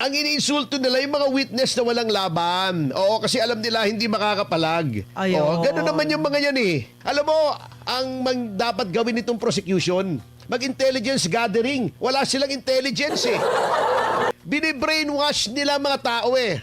Ang iniinsulto nila yung mga witness na walang laban. Oo, kasi alam nila hindi makakapalag. Ay, Oo, oo. gano'n naman yung mga yan eh. Alam mo, dapat gawin itong prosecution, mag-intelligence gathering. Wala silang intelligence eh. Binibrainwash nila mga tao eh.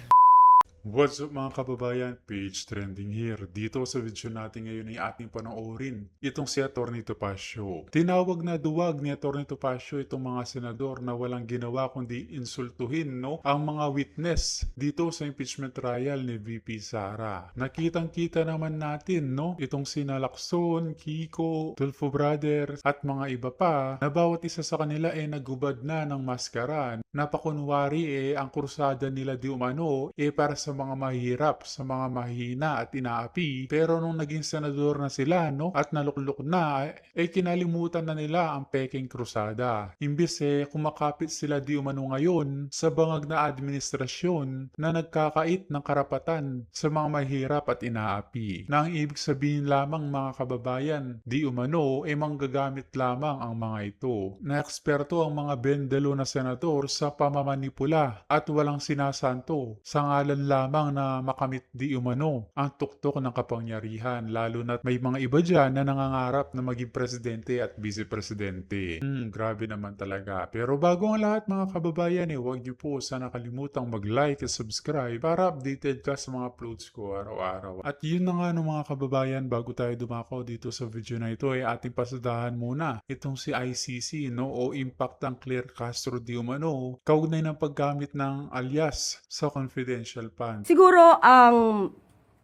What's up mga kababayan? Page trending here. Dito sa video natin ngayon ay ating panoorin itong si Atty. Topacio. Tinawag na duwag ni Atty. Topacio itong mga senador na walang ginawa kundi insultuhin ang mga witness dito sa impeachment trial ni VP Sara. Nakitang-kita naman natin itong sina Lacson, Kiko, Tulfo Brothers at mga iba pa na bawat isa sa kanila ay nagubad na ng maskara. Napakunwari ang kursada nila di umano para sa mga mahirap, sa mga mahina at inaapi. Pero nung naging senador na sila at naluklok na, kinalimutan na nila ang peking krusada. Imbis kumakapit sila di umano ngayon sa bangag na administrasyon na nagkakait ng karapatan sa mga mahirap at inaapi. Na ang ibig sabihin lamang mga kababayan, di umano manggagamit lamang ang mga ito. Na eksperto ang mga bendelo na senador sa pamamanipula at walang sinasanto sa ngalan lamang na makamit di umano ang tuktok ng kapangyarihan, lalo na't may mga iba dyan na nangangarap na maging presidente at vice-presidente. Grabe naman talaga. Pero bago ang lahat mga kababayan huwag niyo po sana kalimutang mag-like at subscribe para updated ka sa mga uploads ko araw-araw. At yun na nga mga kababayan, bago tayo dumako dito sa video na ito ating pasadahan muna itong si ICC o Impact ang Claire Castro di umano kaugnay ng paggamit ng alias sa confidential fund. Siguro ang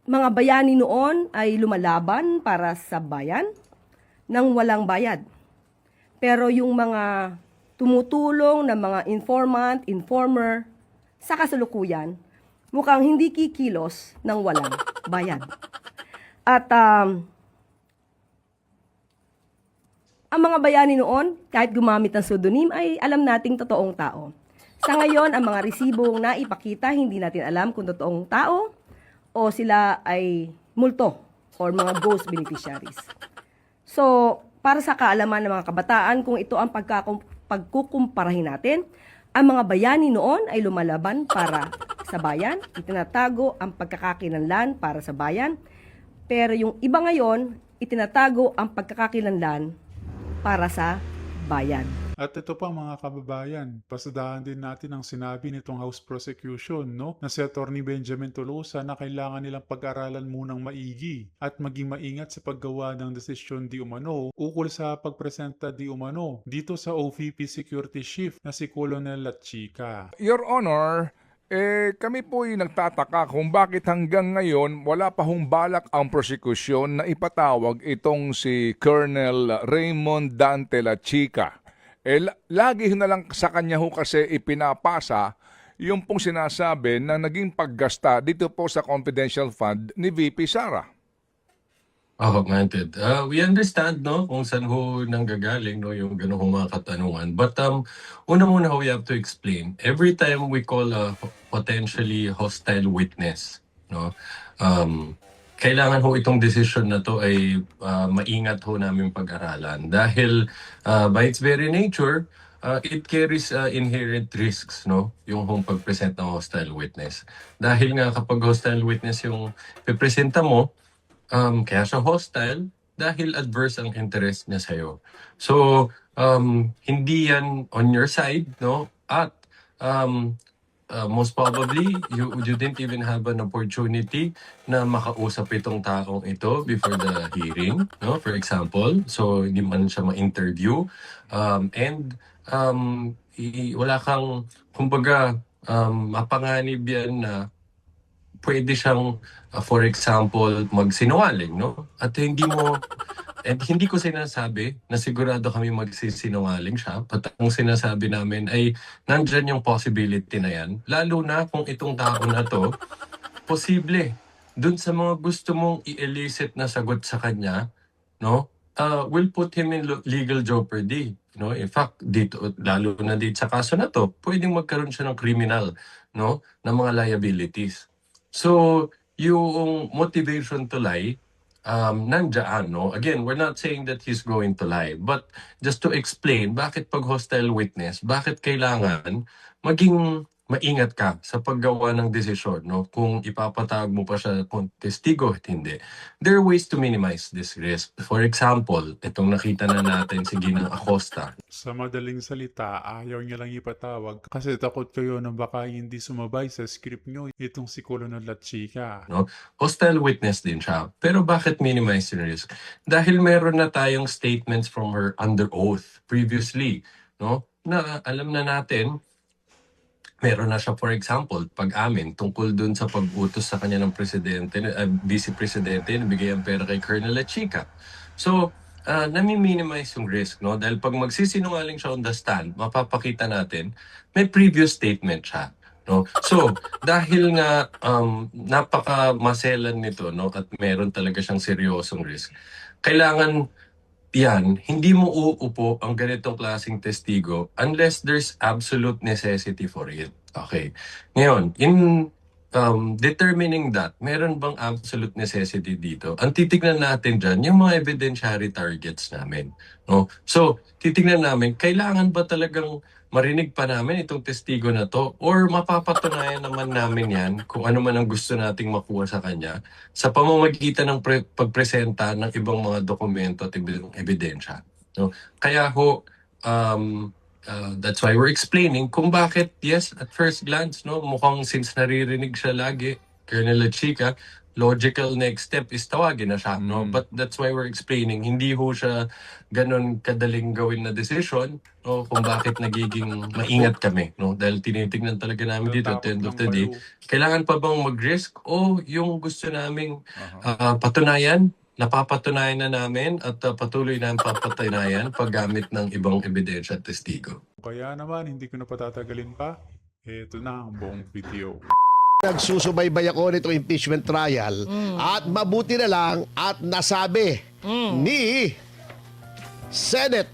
mga bayani noon ay lumalaban para sa bayan nang walang bayad. Pero yung mga tumutulong na mga informant, informer, sa kasalukuyan, mukhang hindi kikilos ng walang bayad. At ang mga bayani noon, kahit gumamit ng pseudonym, ay alam nating totoong tao. Sa ngayon, ang mga resibong naipakita, hindi natin alam kung totoong tao o sila ay multo or mga ghost beneficiaries. So, para sa kaalaman ng mga kabataan, kung ito ang pagkukumparahin natin, ang mga bayani noon ay lumalaban para sa bayan, itinatago ang pagkakakilanlan para sa bayan, pero yung iba ngayon, itinatago ang pagkakakilanlan para sa bayan. At ito pa mga kababayan, pasadahan din natin ang sinabi nitong House Prosecution na si Atty. Benjamin Tolosa na kailangan nilang pag-aralan munang maigi at maging maingat sa paggawa ng desisyon di umano ukol sa pagpresenta di umano dito sa OVP Security Chief na si Colonel Lachica. Your Honor, kami po'y nagtataka kung bakit hanggang ngayon wala pa hong balak ang prosekusyon na ipatawag itong si Colonel Raymond Dante Lachica. Lagi na lang sa kanya ho kasi ipinapasa yung pong sinasabi na naging paggasta dito po sa confidential fund ni VP Sara. Granted. We understand kung saan ho nanggagaling yung ganung mga katanungan. But una muna we have to explain. Every time we call a potentially hostile witness, kailangan ho itong decision na to ay maingat ho namin pag-aralan. Dahil by its very nature, it carries inherent risks, yung pag-present ng hostile witness. Dahil nga kapag hostile witness yung pipresenta mo, kaya siya hostile dahil adverse ang interest niya sa'yo. So, hindi yan on your side, at most probably, you didn't even have an opportunity na makausap itong taong ito before the hearing, for example. So, hindi man siya ma-interview. Wala kang, kumbaga, mapanganib yan na pwede siyang, for example, magsinungaling, At hindi ko sinasabi na sigurado kami magsisinungaling siya. But ang sinasabi namin ay nandyan yung possibility na yan. Lalo na kung itong tao na to, posible, dun sa mga gusto mong i-elicit na sagot sa kanya, will put him in legal jeopardy. In fact, dito, lalo na dito sa kaso na to, pwedeng magkaroon siya ng criminal, ng mga liabilities. So, yung motivation to lie, nandiyan, Again, we're not saying that he's going to lie. But just to explain, bakit pag hostile witness, bakit kailangan maging maingat ka sa paggawa ng desisyon, no? Kung ipapatawag mo pa siya kung testigo at hindi. There are ways to minimize this risk. For example, itong nakita na natin si Ginang Acosta. Sa madaling salita, ayaw niya lang ipatawag kasi takot kayo na baka hindi sumabay sa script nyo itong si Colonel Lachica. No? Hostile witness din siya. Pero bakit minimize yung risk? Dahil meron na tayong statements from her under oath previously, no? Na alam na natin, meron na siya, for example, pag-amin tungkol dun sa pag-utos sa kanya ng presidente, vice presidente, nabigay ang pera kay Colonel Lachica. So, nami-minimize yung risk, no? Dahil pag magsisinungaling siya on the stand, mapapakita natin, may previous statement siya. No? So, dahil nga napaka-maselan nito, no, at meron talaga siyang seryosong risk, kailangan yan, hindi mo uupo ang ganitong klaseng testigo unless there's absolute necessity for it. Okay. Ngayon, in determining that, meron bang absolute necessity dito? Ang titignan natin dyan, yung mga evidentiary targets namin. No? So, titignan namin, kailangan ba talagang marinig pa namin itong testigo na to or mapapatunayan naman namin yan kung ano man ang gusto nating makuha sa kanya sa pamamagitan ng pagpresenta ng ibang mga dokumento at ebidensya. No? Kaya ho, that's why we're explaining kung bakit, yes, at first glance, no, mukhang since naririnig siya lagi, Colonel Lachica, logical next step is tawagin na siya, no? But that's why we're explaining, hindi ho siya ganun kadaling gawin na decision, no? Kung bakit nagiging maingat kami, no? Dahil tinitignan talaga namin dito at the end of the day, kailangan pa bang mag-risk o yung gusto naming patunayan, napapatunayan na namin at patuloy na papatunayan paggamit ng ibang ebidensya at testigo. Kaya naman, hindi ko na patatagalin pa. Ito na ang buong video. Nagsusubaybay ako nitong impeachment trial at mabuti na lang at nasabi ni Senate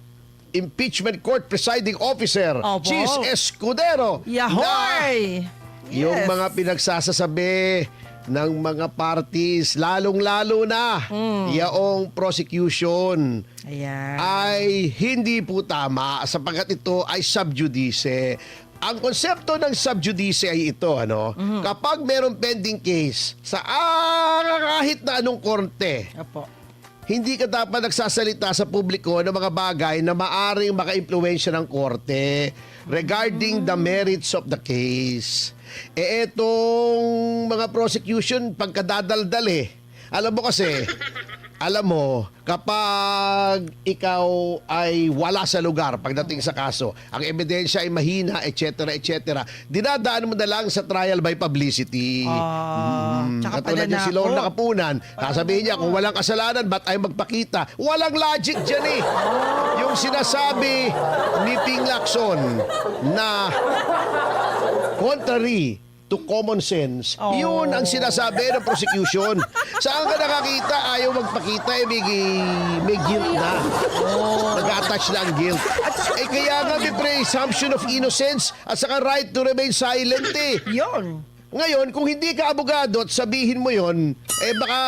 Impeachment Court Presiding Officer Opo. Chis Escudero Yahoy! yung mga pinagsasasabi ng mga parties, lalong-lalo na yaong prosecution Ayan. ay hindi po tama sapagkat ito ay sub judice. Ang konsepto ng sub judice ay ito, ano? Kapag merong pending case sa kahit na anong korte, Opo. hindi ka dapat nagsasalita sa publiko ng mga bagay na maaring maka-impluwensya ng korte regarding the merits of the case. Etong mga prosecution, pagkadadaldal Alam mo kasi, kapag ikaw ay wala sa lugar pagdating sa kaso, ang ebidensya ay mahina, etc., etc., dinadaan mo na lang sa trial by publicity. Tsaka Katulad niya si Lord Nakapunan, sasabihin niya, kung walang kasalanan, ba't ay magpakita? Walang logic dyan Yung sinasabi ni Ping Lacson na contrary to common sense, yun ang sinasabi ng prosecution. Saan ka nakakita, ayaw magpakita, may guilt na. Nag-attach na ang guilt. Kaya nga may presumption of innocence at saka right to remain silent Yun. Ngayon, kung hindi ka abogado at sabihin mo yon, baka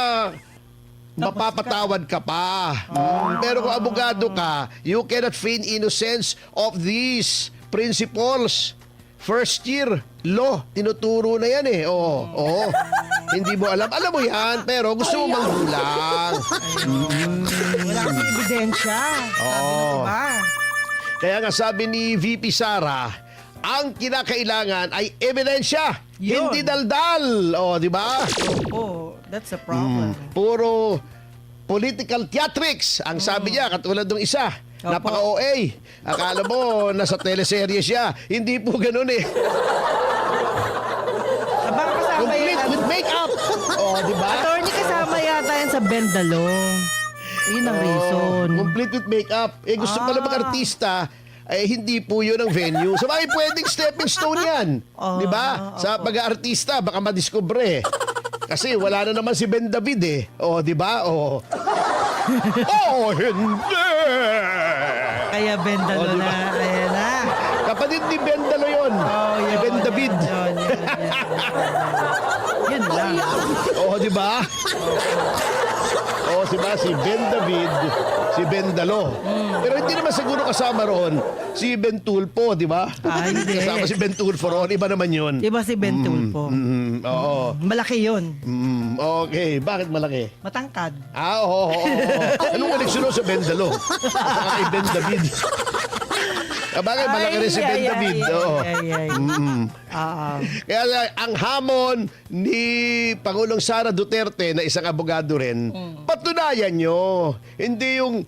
mapapatawad ka pa. Pero kung abogado ka, you cannot feign innocence of these principles. First year law, tinuturo na yan Oo. Hindi mo alam. Alam mo yan, pero gusto mo manggulang. Wala kasi ebidensya. Diba? Kaya nga sabi ni VP Sara, ang kinakailangan ay ebidensya, Yun. hindi daldal. Di ba? Oh, that's a problem. Puro political theatrics. Ang sabi niya, katulad ng isa, Opo. napaka-OA. Akala mo, nasa teleserye siya. Hindi po ganun Baka kasama Complete yan. with makeup. Di ba? Attorney, kasama yata yan sa Bendalo. Yun ang reason. Complete with makeup. Gusto pala mag-artista, hindi po yun ang venue. So, bakit pwedeng stepping stone yan? Di ba? Sa pag-aartista, baka madiscover Kasi wala na naman si Ben David di ba? Hindi! Kaya Bendalo Diba? na. Ayan na. Kapatid ni Ben Dalo yun. Si Ben David. Yun lang. Di ba? Oo, si Ben David, si Ben Dalo. Pero hindi naman siguro kasama roon si Ben Tulfo, di ba? Ah, hindi. Kasama si Ben Tulfo roon, iba naman yun. Iba si Ben Tulfo. Oo. Malaki yun. Okay, bakit malaki? Matangkad. Oo. Anong koneksyon sa Ben Dalo? Saka kay Ben David. Bagay, malaki rin si Ben David. Oo. Ay. Kaya ang hamon ni Pangulong Sara Duterte na isang abogado rin, patunayan nyo. Hindi yung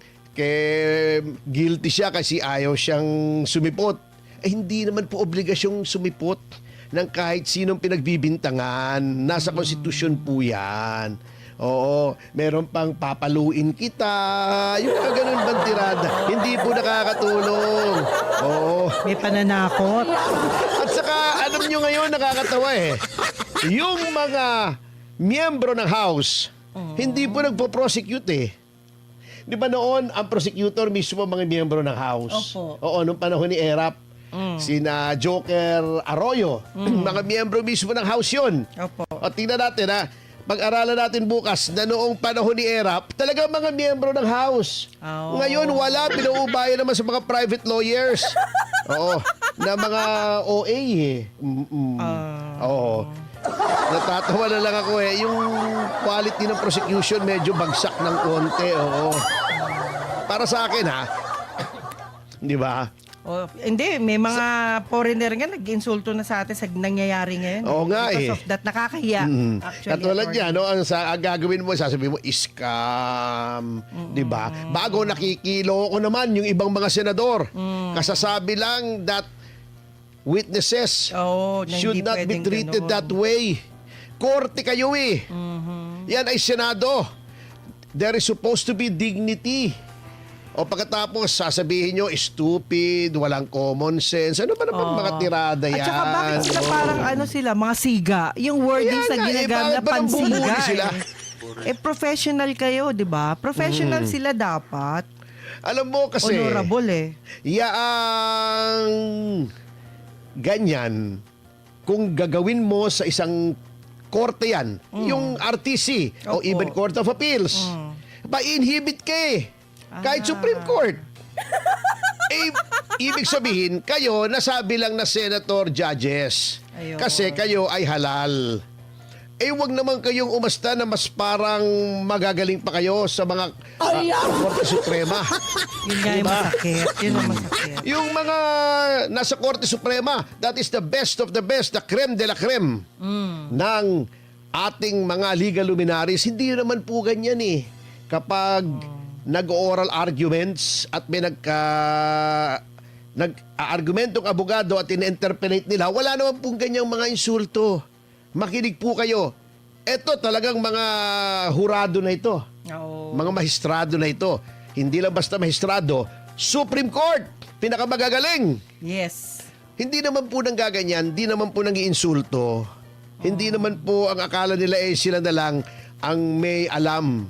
guilty siya kasi ayaw siyang sumipot. Hindi naman po obligasyong sumipot ng kahit sinong pinagbibintangan. Nasa konstitusyon po yan. Oo, meron pang papaluin kita. Yung mga ganun bang tirada. Hindi po nakakatulong. Oo. May pananakot. At saka, alam nyo ngayon, nakakatawa eh. Yung mga miyembro ng House, hindi po nagpo-prosecute eh. Di ba noon, ang prosecutor mismo mga miyembro ng House? Opo. Oo, nung panahon ni Erap, sina Joker Arroyo, mga miyembro mismo ng House yun. Opo. O tingnan natin ha, pag-aralan natin bukas na noong panahon ni Erap, talaga mga miyembro ng House. Oh. Ngayon, wala. Pinauubayan naman sa mga private lawyers. Oo. Na mga OA eh. Oo. Natatawa na lang ako eh. Yung quality ng prosecution medyo bagsak ng konti. Oo. Para sa akin ha. Di ba? Oh, hindi, may mga foreigner nga nag-insulto na sa atin sa nangyayari ngayon. Oo nga Because eh. of that, nakakahiya. Actually, Katulad attorney. niya, no, ang gagawin mo, sasabihin mo, scam. Di ba? Bago nakikiloko naman yung ibang mga senador. Kasasabi lang that witnesses Oo, na should hindi not be pwedeng treated ganun. that way. Korte kayo eh. Yan ay Senado. There is supposed to be dignity. O pagkatapos, sasabihin nyo, stupid, walang common sense. Ano ba naman mga tirada yan? At saka bakit sila parang sila, mga siga? Yung wordings Kaya na nga, ginagamit bakit na ba nang bubuli pansiga. sila? Professional kayo, di ba? Professional sila dapat. Alam mo kasi, Honorable eh. yaang ganyan, kung gagawin mo sa isang korte yan, yung RTC o Opo. even Court of Appeals, pa-inhibit ka eh. Kahit Supreme Court. Ibig sabihin, kayo nasabi lang na senator judges. Ayun. Kasi kayo ay halal. Wag naman kayong umasta na mas parang magagaling pa kayo sa mga Korte Suprema. Yun nga yung Diba? masakit. Yun ang masakit. Yung mga nasa Korte Suprema, that is the best of the best, the creme de la creme ng ating mga legal luminaries. Hindi naman po ganyan eh. Kapag nag-oral arguments at may nag-argumentong abogado at in-interpellate nila, wala naman pong ganyang mga insulto. Makinig po kayo. Ito talagang mga hurado na ito. Oo. Mga mahistrado na ito. Hindi lang basta mahistrado, Supreme Court, pinakamagagaling. Yes. Hindi naman po nang gaganyan, hindi naman po nang iinsulto. Hindi naman po ang akala nila sila na lang ang may alam.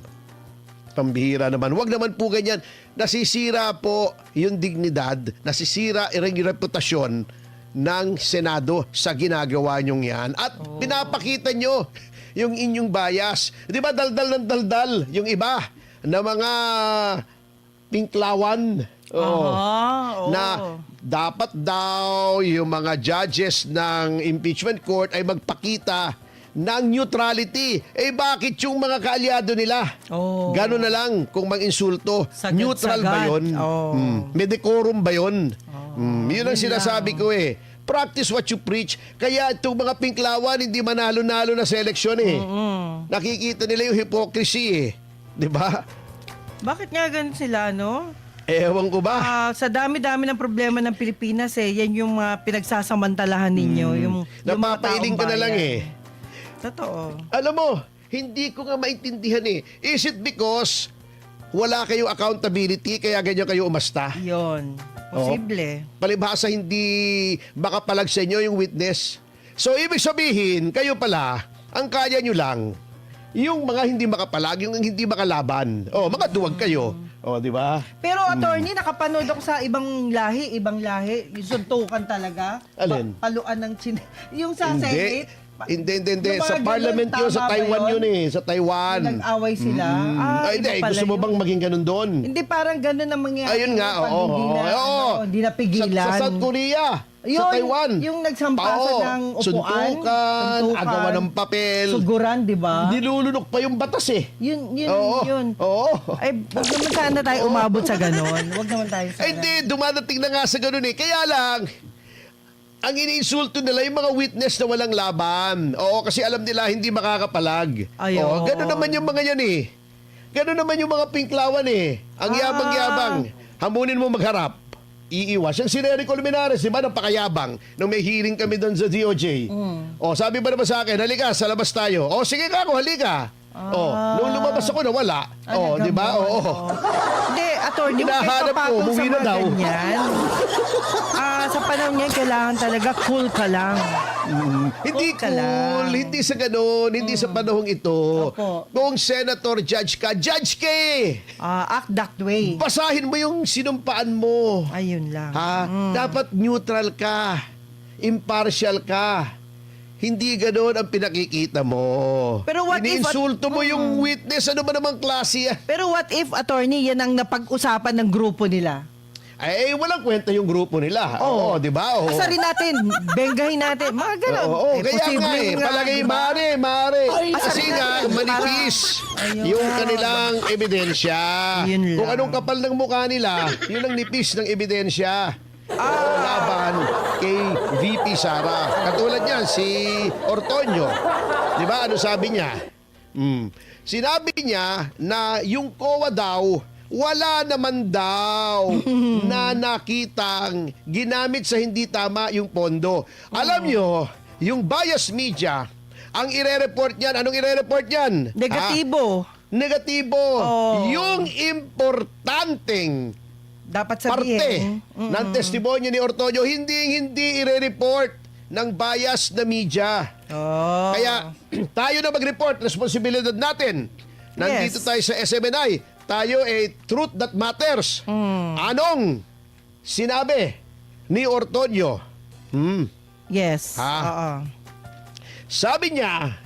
Pambihira naman. Huwag naman po ganyan. Nasisira po yung dignidad, nasisira yung reputasyon ng Senado sa ginagawa nyong yan. At pinapakita nyo yung inyong bias. Di ba daldal ng daldal yung iba na mga pinklawan? Oo. Oo. Na dapat daw yung mga judges ng impeachment court ay magpakita ng neutrality. Bakit yung mga kaalyado nila? Oh. Gano'n na lang kung mag-insulto. Sagad, Neutral ba sagad. yun? Oh. May decorum ba yun? Yun ang Yun sinasabi lang. ko eh. Practice what you preach. Kaya itong mga pinklawan hindi manalo-nalo na sa eleksyon eh. Nakikita nila yung hypocrisy eh. Di ba? Bakit nga ganun sila, no? Ewan ko ba? Sa dami-dami ng problema ng Pilipinas yan yung mga pinagsasamantalahan ninyo. Yung mga Napapailing ka taong na lang bayan. eh. Totoo. Alam mo, hindi ko nga maintindihan eh. Is it because wala kayong accountability kaya ganyan kayo umasta? Yun. Posible. Palibhasa hindi makapalag sa inyo yung witness. So, ibig sabihin, kayo pala, ang kaya nyo lang, yung mga hindi makapalag, yung hindi makalaban. Mga duwag kayo. Di ba? Pero attorney, nakapanood ako sa ibang lahi. Yung suntukan talaga. Alin? Paluan ng yung sa Hindi. Senate. Hindi. Yung mga Sa parliament ganun, yun, sa tama ba Taiwan yun? yun eh. Sa Taiwan. Nag-away sila. Ay, hindi. iba pala Gusto mo yun. bang maging ganun doon? Hindi, parang ganun ang mangyayari. Ayun nga, pag oo. hindi napigilan. Sa South Korea. Sa Yun, Taiwan. yung nagsampasan ng upuan. Suntukan, agawan ng papel. Suguran, di ba? Nilulunok pa yung batas eh. Yun. Oo. Ay, huwag naman sana tayo umabot sa ganun. Huwag naman tayo sana. Ay, hindi. Dumadating na nga sa ganun eh. Kaya lang, ang iniinsulto nila yung mga witness na walang laban. Oo, kasi alam nila hindi makakapalag. Ay, oo. Ganun naman yung mga yan eh. Ganun naman yung mga pinklawan eh. Ang yabang-yabang. Hamunin mo magharap. Iiwas. Yung si Nery Colmenares, di ba, napakayabang nung may hearing kami doon sa DOJ. O, sabi ba naman sa akin, halika, sa labas tayo. O, sige ka ako, halika. O, nung lumabas ako, nawala. O, di ba? Oo. Hindi, attorney, huwag kayo Hinahanap ko, papatol sa umuwi na mga daw. ganyan. Sa panahon niyan, kailangan talaga cool ka lang. Hindi Huwag ka lang. cool, hindi sa ganun, hindi sa panahong ito. Opo. Kung senator, judge ka eh. Act that way. Basahin mo yung sinumpaan mo. Ayun lang. Ha? Dapat neutral ka. Impartial ka. Hindi ganoon ang pinakikita mo. Pero what if- Iniinsulto mo yung witness, ano ba namang klase yan? Pero what if, attorney, yan ang napag-usapan ng grupo nila? Ay, walang kwenta yung grupo nila. Oo, di ba? Oo. Asarin natin, benggahin natin, mga ganun. Oo, kaya nga posibleng eh. Palagay, di ba? maaari. Kasi Asarin nga, natin, manipis Ayun. yung kanilang ebidensya. Yun lang. Kung anong kapal ng mukha nila, yun ang nipis ng ebidensya. Laban kay VP Sara. Katulad niyan, si Ortonio. Di ba? Ano sabi niya? Sinabi niya na yung COA daw, wala naman daw na nakitang ginamit sa hindi tama yung pondo. Alam nyo, yung bias media, ang ire-report niyan, anong ire-report niyan? Negatibo. Negatibo. Oh. Yung importanteng Dapat parte sabihin. ng testimonya ni Ortonio, hindi ire-report ng bias na media. Oh. Kaya tayo na mag-report, responsibilidad natin. Nandito Yes. tayo sa SMNI. Tayo truth that matters. Anong sinabi ni Ortonio? Yes. Ha? Oo. Sabi niya,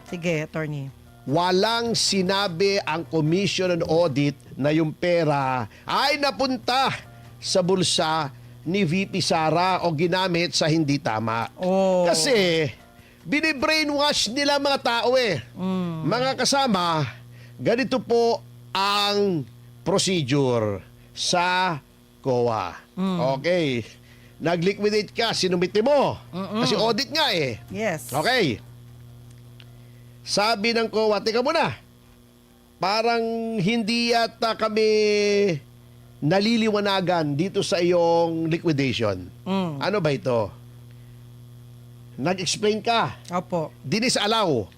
Sige, attorney. walang sinabi ang Commission on Audit na yung pera ay napunta sa bulsa ni VP Sara o ginamit sa hindi tama. Oh. Kasi binibrainwash nila mga tao eh. Mga kasama, ganito po ang procedure sa COA. Okay. Nag-liquidate ka, sinumite mo. Kasi audit nga eh. Yes. Okay. Sabi ng COA, teka muna, parang hindi yata kami naliliwanagan dito sa iyong liquidation. Ano ba ito? Nag-explain ka. Opo. Dinisalaw.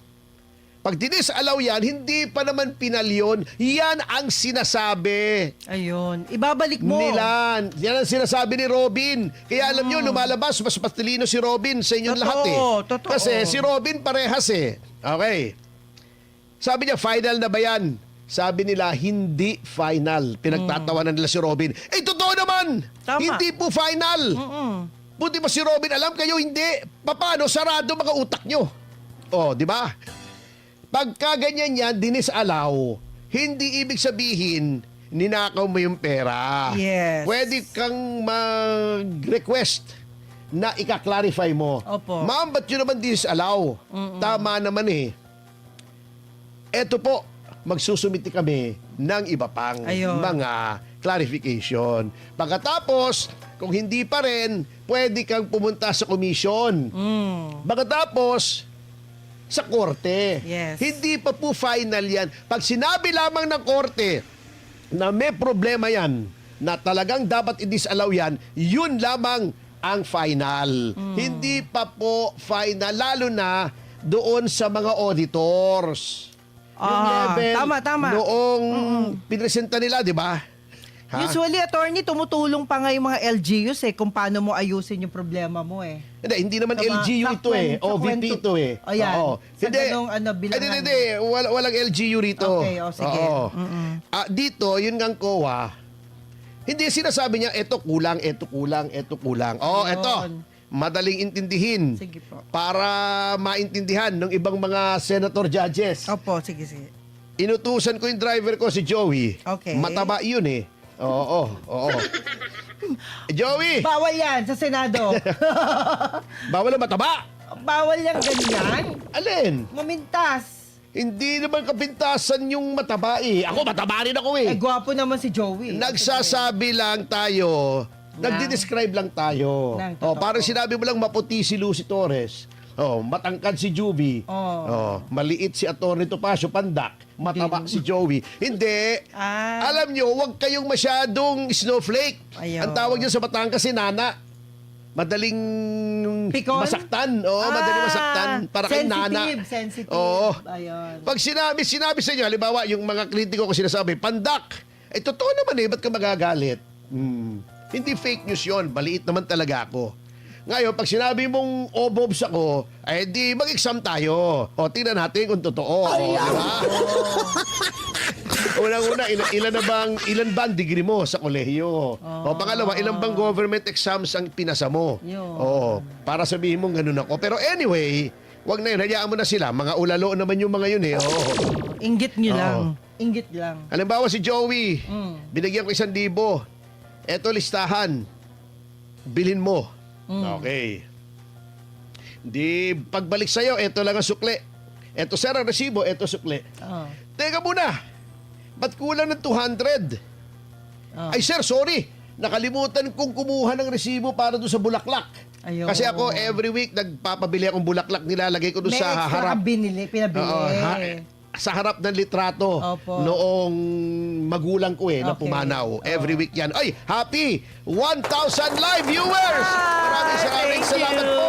Pag dinisalaw yan, hindi pa naman pinalyon. Yan ang sinasabi Ayun. Ibabalik mo. nila. Yan ang sinasabi ni Robin. Kaya alam nyo, lumalabas, mas patilino si Robin sa inyong Totoo, lahat eh. totoo. Kasi si Robin parehas eh. Okay. Sabi niya, final na ba yan? Sabi nila, hindi final. Pinagtatawanan nila si Robin. Eh, totoo naman! Tama. Hindi po final. Buti ba si Robin, alam kayo, hindi. Paano? Sarado mga utak nyo. Oh, di ba? Pagka ganyan yan, dinisalaw, hindi ibig sabihin, ninakaw mo yung pera. Yes. Pwede kang mag-request na ika-clarify mo. Opo. Ma'am, ba't yun naman disalaw? Tama naman eh. Eto po, magsusumiti kami ng iba pang Ayun. mga clarification. Pagkatapos, kung hindi pa rin, pwede kang pumunta sa komisyon. Pagkatapos, sa korte. Yes. Hindi pa po final yan. Pag sinabi lamang ng korte na may problema yan, na talagang dapat i-disallow yan, yun lamang ang final. Hindi pa po final, lalo na doon sa mga auditors. Yung level tama. noong pinresenta nila, di ba? Ha? Usually, attorney, tumutulong pa nga yung mga LGUs kung paano mo ayusin yung problema mo eh. Hindi naman Sa LGU sa ito eh. kwento- O VP kwento- ito eh. O yan. Oo. Sa ganong bilangan. Hindi. Walang LGU rito. Okay, sige. Oo. Dito, yun ngang COA, hindi sinasabi niya, eto kulang, eto kulang, eto kulang. Oh, Yun. eto. madaling intindihin Sige po. para maintindihan ng ibang mga senator judges. Opo, sige. Inutusan ko yung driver ko, si Joey. Okay. Mataba yun eh. Oo. Joey, Bawal yan sa Senado. bawal ang mataba. Bawal yan ganyan. Alin? Mamintas. Hindi naman kapintasan yung mataba eh. Ako, mataba rin ako eh. Gwapo naman si Joey. Nagsasabi lang tayo, nagdi-describe lang tayo. Ng totoo. Parang sinabi mo lang maputi si Lucy Torres. Matangkad si Juby. Maliit si Atty. Topacio Pandak. Mataba si Joey. Hindi. Alam nyo, huwag kayong masyadong snowflake. Ayun. Ang tawag nyo sa Batangas si Nana. Madaling Pikon? masaktan. Madaling masaktan. Para kay Nana. Sensitive. Oo. Ayun. Pag sinabi sa inyo, halimbawa, yung mga kritiko ko sinasabi, Pandak, totoo naman ba't ka magagalit? Hindi fake news yun, maliit naman talaga ako. Ngayon, pag sinabi mong obobs ako, di mag-exam tayo. Tingnan natin kung totoo. Di ba? Unang-una, ilan ba ang degree mo sa kolehiyo? Pangalawa, ilan bang government exams ang pinasa mo? Para sabihin mong ganun ako. Pero anyway, wag na yun, hayaan mo na sila. Mga ulalo naman yung mga yun eh. Inggit nyo lang. Inggit lang. Halimbawa si Joey, binigyan ko 1,000. Eto listahan. Bilhin mo. Okay. Di pagbalik sa'yo, eto lang ang sukli. Eto sir ang resibo, eto sukli. Teka muna, ba't kulang ng 200? Ay sir, sorry. Nakalimutan kong kumuha ng resibo para doon sa bulaklak. Ayun. Kasi ako every week nagpapabili akong bulaklak, nilalagay ko doon May sa extra harap. kang pinabili. Sa harap ng litrato Opo. noong magulang ko na Okay. pumanaw. Every week yan. Ay, happy 1,000 live viewers! Maraming Thank salamat you. po.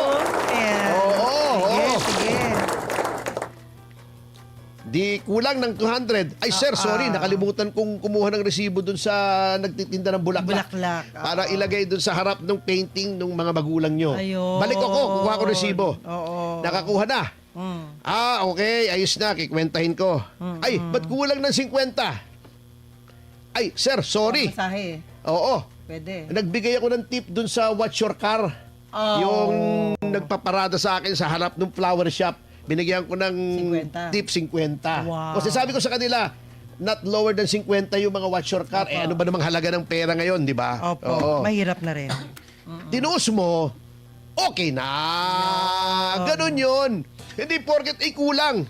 Yeah. Sige. Di kulang ng 200. Ay sir, sorry, nakalimutan kong kumuha ng resibo dun sa nagtitinda ng bulaklak. Bulaklak. Para ilagay dun sa harap ng painting ng mga magulang nyo. Ayun. Balik ako, kukuha ko resibo. Oo. Nakakuha na. Okay, ayos na, kikwentahin ko. Ay, ba't kulang ng 50? Ay, sir, sorry. Masahe. Oo. Pwede. Nagbigay ako ng tip dun sa Watch Your Car. Yung nagpaparada sa akin sa harap ng flower shop. Binigyan ko ng 50. tip 50. Wow. Kasi sabi ko sa kanila, not lower than 50 yung mga Watch Your Car. Ano ba namang halaga ng pera ngayon, di ba? Opo. Oo. Mahirap na rin. Tinuos mo, okay na. Ganun yun. Hindi porket kulang.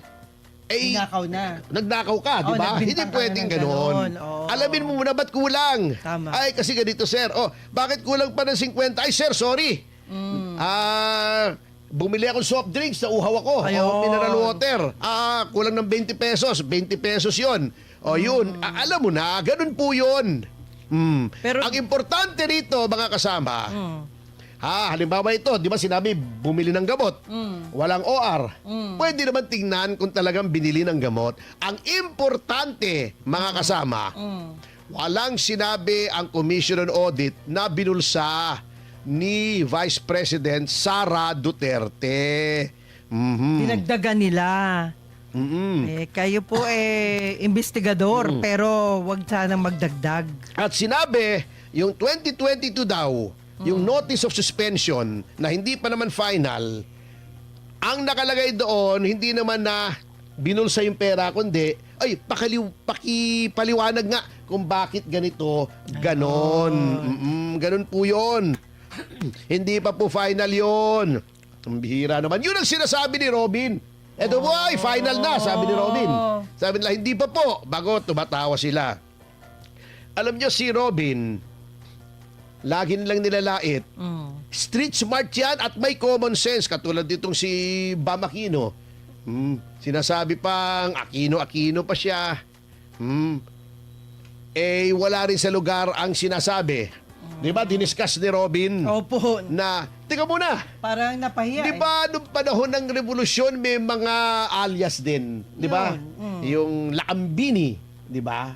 Nakaw na. Nagnakaw ka, di ba? nagbintang Hindi ka pwedeng na ng ganon. ganon. Oo. Alamin mo muna ba't kulang. Tama. Ay, kasi ganito, sir. Bakit kulang pa ng 50? Ay, sir, sorry. Bumili akong soft drinks, nauhaw ako. Ayun. Mineral water. Kulang ng 20 pesos. 20 pesos yon. Yun. Alam mo na, ganun po yun. Pero- Ang importante rito, mga kasama, halimbawa ito, di ba sinabi, bumili ng gamot, walang OR. Pwede naman tingnan kung talagang binili ng gamot. Ang importante, mga kasama, walang sinabi ang Commission on Audit na binulsa ni Vice President Sara Duterte. Dinagdagan nila. Kayo po investigador, pero wag sanang magdagdag. At sinabi, yung 2022 daw, yung notice of suspension na hindi pa naman final, ang nakalagay doon, hindi naman na binulsa yung pera, kundi, pakipaliwanag nga kung bakit ganito, ganon. Ganon po yun. Hindi pa po final yun. Ang bihira naman. Yun ang sinasabi ni Robin. Eto po ay final na, sabi ni Robin. Sabi nila, hindi pa po. Bago tumatawa sila. Alam nyo si Robin, lagi nilang nilalait. Street smart yan at may common sense. Katulad ditong si Bam Aquino. Sinasabi pang Aquino pa siya. Wala rin sa lugar ang sinasabi. Di ba? Diniscuss ni Robin Opo. na, tika muna, Parang napahiya. di ba nung panahon ng revolusyon may mga alias din, di ba? Yung Lakambini, di ba?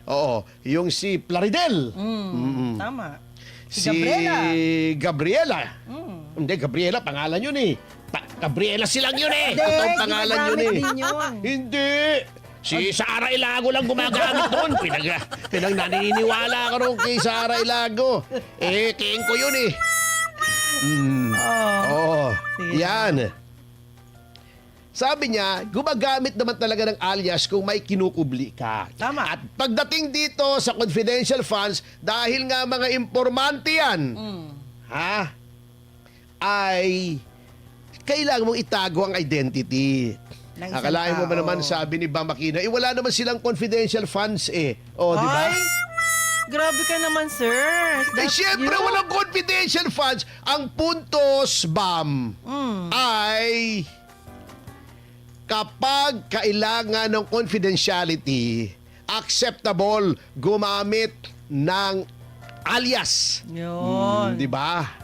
Oo, yung si Plaridel. Tama. Si Gabriela. Hindi, Gabriela, pangalan yun eh. Gabriela silang yun eh. Totoong pangalan yun eh. Din yun. Hindi. Si Sara Ilago lang gumagamit doon. Pinang naniniwala ka rin kay Sara Ilago. King ko yun eh. Oo. Sige. Yan. Sabi niya, gumagamit naman talaga ng alias kung may kinukubli ka. Tama. At pagdating dito sa confidential funds, dahil nga mga informante yan, ay kailangan mong itago ang identity. Ng isang Akalain mo ba tao. naman, sabi ni Bam Aquino, wala naman silang confidential funds eh. O, di ba? Ay, grabe ka naman, sir. Eh, syempre, walang confidential funds. Ang puntos, Bam, ay kapag kailangan ng confidentiality, acceptable gumamit ng alias. Yun. Di ba?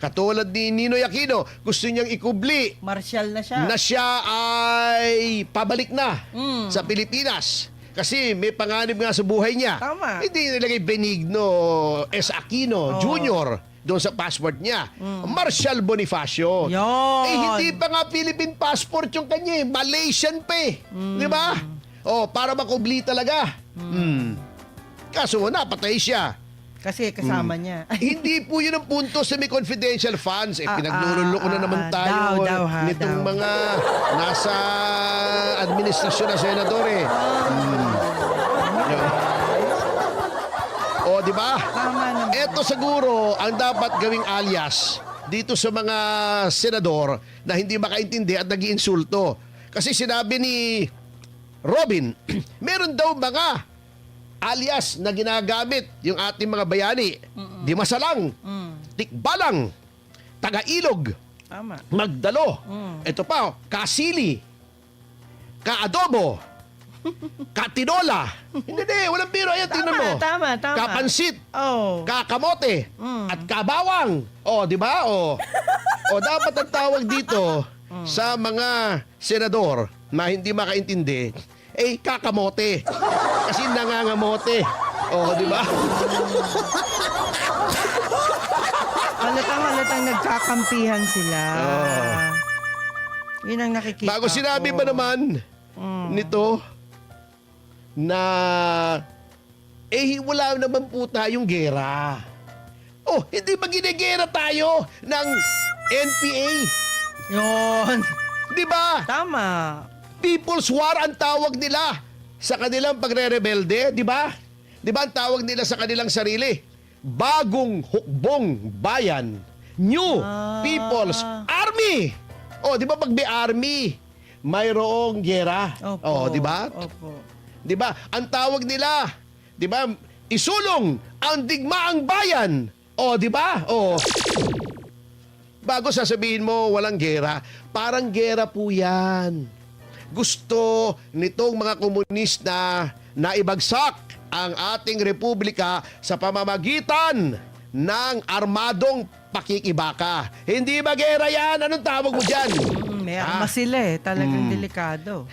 Katulad ni Ninoy Aquino, gusto niyang ikubli Martial na siya. na siya ay pabalik na sa Pilipinas. Kasi may panganib nga sa buhay niya. Tama. Hindi nilagay Benigno S. Aquino Jr. doon sa passport niya. Marshal Bonifacio. Yun. Eh, hindi pa nga Philippine passport yung kanya eh. Malaysian pa eh. Di ba? Oh, para makubli talaga. Kaso napatay siya. Kasi kasama niya. Hindi po yun ang punto sa may confidential funds. Eh, pinaglulunloko na naman tayo daw, nitong daw. mga nasa administrasyon na senador eh. O, di ba? Tama naman. Ito siguro ang dapat gawing alias dito sa mga senador na hindi makaintindi at nag-iinsulto. Kasi sinabi ni Robin, meron daw mga alias na ginagamit yung ating mga bayani. Di masalang, tikbalang, taga-ilog, Tama. magdalo. Ito pa, kasili, kaadobo, katinola. Hindi, walang biro. Ayan, tingnan mo. Tama. Kapansit, Oh. kakamote, at kabawang. O, di ba? O, dapat ang tawag dito sa mga senador na hindi makaintindi, kakamote. Kasi nangangamote. O, di ba? Halatang nagkakampihan sila. Yun ang nakikita Bago sinabi ko. pa naman nito na wala naman po tayong gera. Oh, hindi ba ginegera tayo ng NPA? Yun. Di ba? Tama. People's War ang tawag nila sa kanilang pagre-rebelde, di ba? Di ba ang tawag nila sa kanilang sarili? Bagong Hukbong Bayan, New People's Army. Oh, di ba pag may army, mayroong gera. Opo. Oh, di ba? Opo. Di ba? Ang tawag nila, di ba? Isulong ang digmaang bayan. Oh, di ba? Oh. Bago sasabihin mo walang gera, parang gera po yan. Gusto nitong mga komunista na ibagsak ang ating republika sa pamamagitan ng armadong pakikibaka. Hindi ba gera yan? Anong tawag mo dyan? May armas sila eh. Talagang delikado.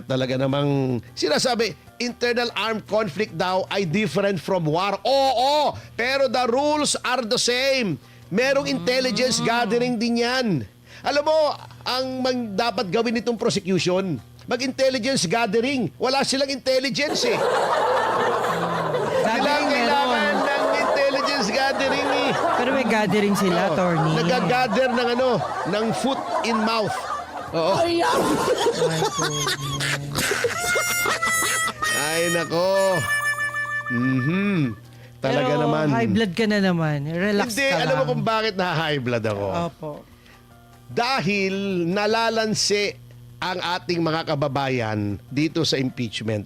Talaga namang sinasabi, internal armed conflict daw ay different from war. Oo, pero the rules are the same. Merong intelligence gathering din yan. Alam mo, ang dapat gawin nitong prosecution, mag-intelligence gathering. Wala silang intelligence eh. Gathering Kailangan meron. ng intelligence gathering eh. Pero may gathering sila, attorney. Nag-gather ng foot in mouth. Oo. My goodness. Ay, nako. Talaga Pero naman. high blood ka na naman. Relax Hindi, ka lang. alam mo kung bakit na-high blood ako? Opo. Dahil nalalanse ang ating mga kababayan dito sa impeachment.